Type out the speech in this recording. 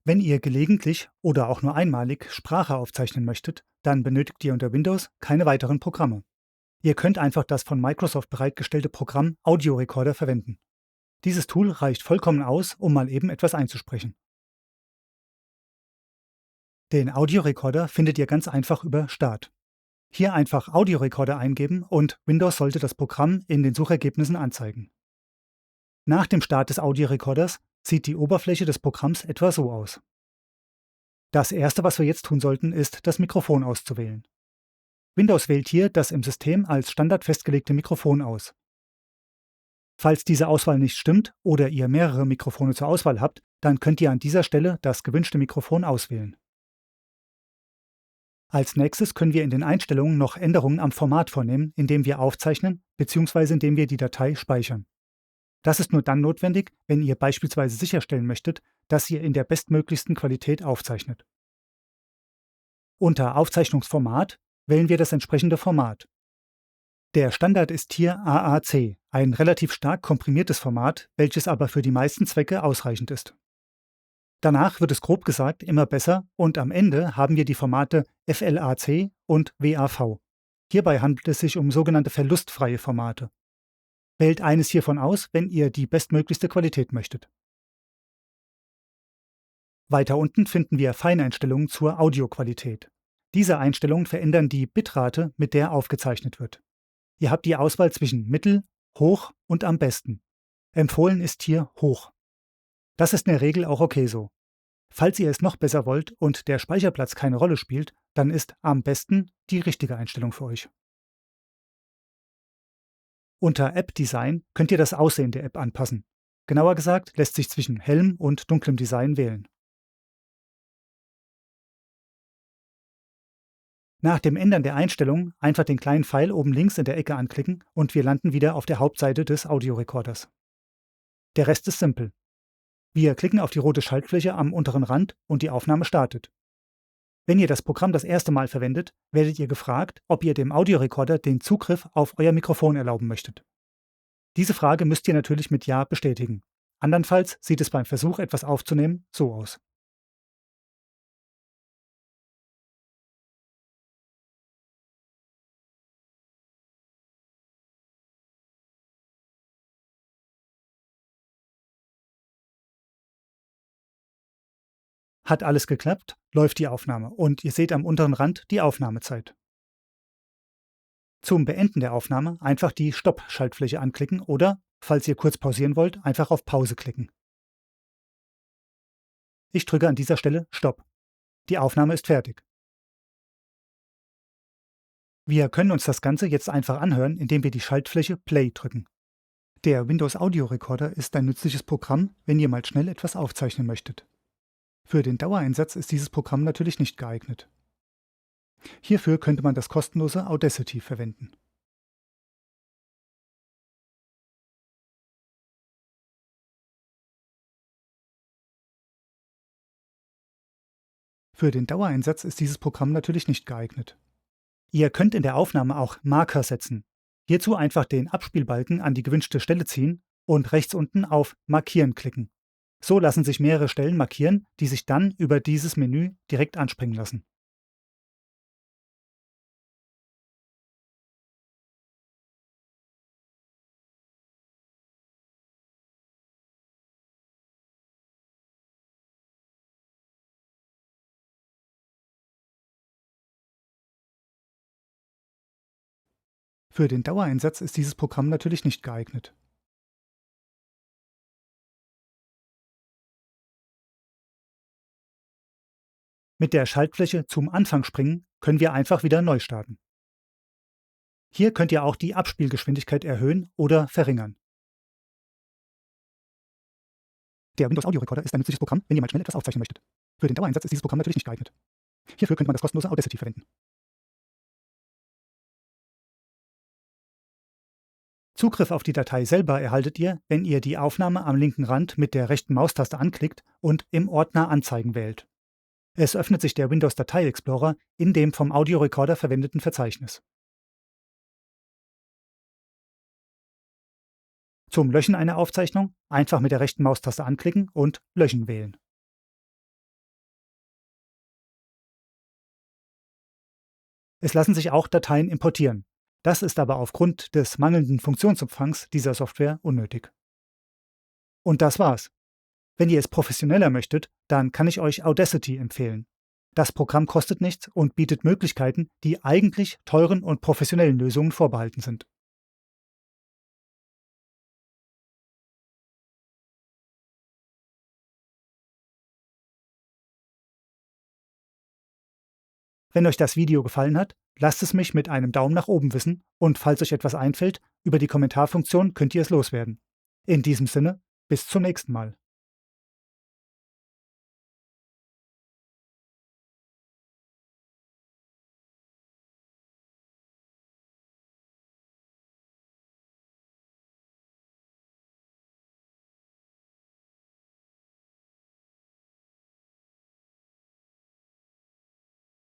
Wenn ihr gelegentlich oder auch nur einmalig Sprache aufzeichnen möchtet, dann benötigt ihr unter Windows keine weiteren Programme. Ihr könnt einfach das von Microsoft bereitgestellte Programm Audio Recorder verwenden. Dieses Tool reicht vollkommen aus, um mal eben etwas einzusprechen. Den Audiorekorder findet ihr ganz einfach über Start. Hier einfach Audiorekorder eingeben und Windows sollte das Programm in den Suchergebnissen anzeigen. Nach dem Start des Audiorekorders sieht die Oberfläche des Programms etwa so aus. Das erste, was wir jetzt tun sollten, ist, das Mikrofon auszuwählen. Windows wählt hier das im System als Standard festgelegte Mikrofon aus. Falls diese Auswahl nicht stimmt oder ihr mehrere Mikrofone zur Auswahl habt, dann könnt ihr an dieser Stelle das gewünschte Mikrofon auswählen. Als nächstes können wir in den Einstellungen noch Änderungen am Format vornehmen, indem wir aufzeichnen bzw. indem wir die Datei speichern. Das ist nur dann notwendig, wenn ihr beispielsweise sicherstellen möchtet, dass ihr in der bestmöglichsten Qualität aufzeichnet. Unter Aufzeichnungsformat wählen wir das entsprechende Format. Der Standard ist hier AAC, ein relativ stark komprimiertes Format, welches aber für die meisten Zwecke ausreichend ist. Danach wird es grob gesagt immer besser und am Ende haben wir die Formate FLAC und WAV. Hierbei handelt es sich um sogenannte verlustfreie Formate. Wählt eines hiervon aus, wenn ihr die bestmöglichste Qualität möchtet. Weiter unten finden wir Feineinstellungen zur Audioqualität. Diese Einstellungen verändern die Bitrate, mit der aufgezeichnet wird. Ihr habt die Auswahl zwischen Mittel, Hoch und am besten. Empfohlen ist hier Hoch. Das ist in der Regel auch okay so. Falls ihr es noch besser wollt und der Speicherplatz keine Rolle spielt, dann ist am besten die richtige Einstellung für euch. Unter App Design könnt ihr das Aussehen der App anpassen. Genauer gesagt lässt sich zwischen hellem und dunklem Design wählen. Nach dem Ändern der Einstellungen einfach den kleinen Pfeil oben links in der Ecke anklicken und wir landen wieder auf der Hauptseite des Audiorekorders. Der Rest ist simpel. Wir klicken auf die rote Schaltfläche am unteren Rand und die Aufnahme startet. Wenn ihr das Programm das erste Mal verwendet, werdet ihr gefragt, ob ihr dem Audiorekorder den Zugriff auf euer Mikrofon erlauben möchtet. Diese Frage müsst ihr natürlich mit Ja bestätigen. Andernfalls sieht es beim Versuch, etwas aufzunehmen, so aus. Hat alles geklappt, läuft die Aufnahme und ihr seht am unteren Rand die Aufnahmezeit. Zum Beenden der Aufnahme einfach die Stopp-Schaltfläche anklicken oder, falls ihr kurz pausieren wollt, einfach auf Pause klicken. Ich drücke an dieser Stelle Stopp. Die Aufnahme ist fertig. Wir können uns das Ganze jetzt einfach anhören, indem wir die Schaltfläche Play drücken. Der Windows Audio Recorder ist ein nützliches Programm, wenn ihr mal schnell etwas aufzeichnen möchtet. Für den Dauereinsatz ist dieses Programm natürlich nicht geeignet. Hierfür könnte man das kostenlose Audacity verwenden. Für den Dauereinsatz ist dieses Programm natürlich nicht geeignet. Ihr könnt in der Aufnahme auch Marker setzen. Hierzu einfach den Abspielbalken an die gewünschte Stelle ziehen und rechts unten auf Markieren klicken. So lassen sich mehrere Stellen markieren, die sich dann über dieses Menü direkt anspringen lassen. Für den Dauereinsatz ist dieses Programm natürlich nicht geeignet. Mit der Schaltfläche zum Anfang springen können wir einfach wieder neu starten. Hier könnt ihr auch die Abspielgeschwindigkeit erhöhen oder verringern. Der Windows Audio Recorder ist ein nützliches Programm, wenn ihr mal schnell etwas aufzeichnen möchtet. Für den Dauereinsatz ist dieses Programm natürlich nicht geeignet. Hierfür könnte man das kostenlose Audacity verwenden. Zugriff auf die Datei selber erhaltet ihr, wenn ihr die Aufnahme am linken Rand mit der rechten Maustaste anklickt und im Ordner Anzeigen wählt. Es öffnet sich der Windows Datei Explorer in dem vom Audiorekorder verwendeten Verzeichnis. Zum Löschen einer Aufzeichnung einfach mit der rechten Maustaste anklicken und Löschen wählen. Es lassen sich auch Dateien importieren. Das ist aber aufgrund des mangelnden Funktionsumfangs dieser Software unnötig. Und das war's. Wenn ihr es professioneller möchtet, dann kann ich euch Audacity empfehlen. Das Programm kostet nichts und bietet Möglichkeiten, die eigentlich teuren und professionellen Lösungen vorbehalten sind. Wenn euch das Video gefallen hat, lasst es mich mit einem Daumen nach oben wissen und falls euch etwas einfällt, über die Kommentarfunktion könnt ihr es loswerden. In diesem Sinne, bis zum nächsten Mal.